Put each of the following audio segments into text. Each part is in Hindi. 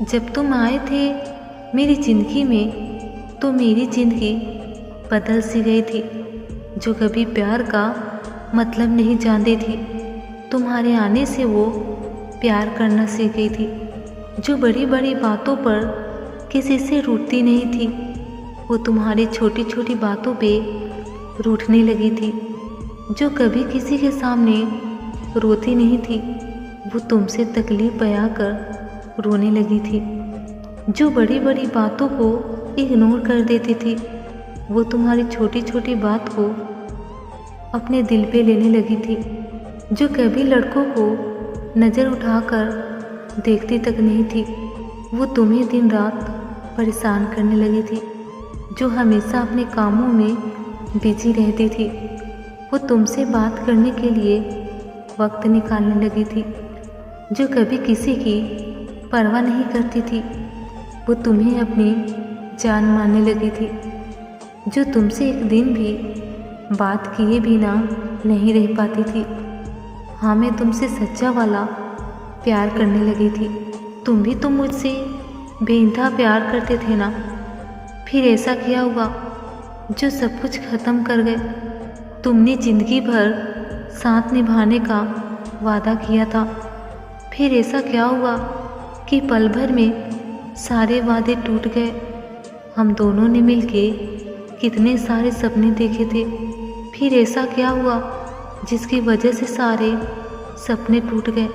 जब तुम आए थे मेरी ज़िंदगी में तो मेरी ज़िंदगी बदल सी गई थी। जो कभी प्यार का मतलब नहीं जानती थी, तुम्हारे आने से वो प्यार करना सीख गई थी। जो बड़ी बड़ी बातों पर किसी से रूठती नहीं थी, वो तुम्हारी छोटी छोटी बातों पे रूठने लगी थी। जो कभी किसी के सामने रोती नहीं थी, वो तुमसे तकलीफ़ बयां कर रोने लगी थी। जो बड़ी बड़ी बातों को इग्नोर कर देती थी, वो तुम्हारी छोटी छोटी बात को अपने दिल पे लेने लगी थी। जो कभी लड़कों को नज़र उठाकर देखती तक नहीं थी, वो तुम्हें दिन रात परेशान करने लगी थी। जो हमेशा अपने कामों में बिजी रहती थी, वो तुमसे बात करने के लिए वक्त निकालने लगी थी। जो कभी किसी की परवाह नहीं करती थी, वो तुम्हें अपनी जान मानने लगी थी। जो तुमसे एक दिन भी बात किए बिना नहीं रह पाती थी। हाँ, मैं तुमसे सच्चा वाला प्यार करने लगी थी। तुम भी तो मुझसे बेइंतहा प्यार करते थे ना। फिर ऐसा क्या हुआ जो सब कुछ ख़त्म कर गए? तुमने ज़िंदगी भर साथ निभाने का वादा किया था। फिर ऐसा क्या हुआ कि पल भर में सारे वादे टूट गए? हम दोनों ने मिलके कितने सारे सपने देखे थे। फिर ऐसा क्या हुआ जिसकी वजह से सारे सपने टूट गए?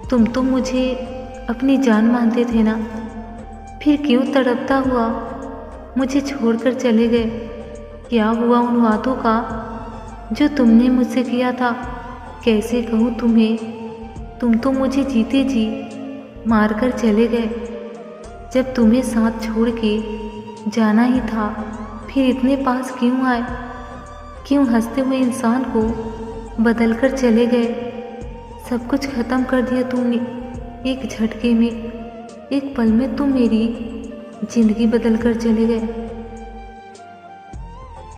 तुम तो मुझे अपनी जान मानते थे ना। फिर क्यों तड़पता हुआ मुझे छोड़कर चले गए? क्या हुआ उन वादों का जो तुमने मुझसे किया था? कैसे कहूँ तुम्हें, तुम तो मुझे जीते जी मार कर चले गए। जब तुम्हें साथ छोड़ के जाना ही था, फिर इतने पास क्यों आए? क्यों हंसते हुए इंसान को बदल कर चले गए? सब कुछ ख़त्म कर दिया तुमने एक झटके में। एक पल में तुम मेरी ज़िंदगी बदल कर चले गए।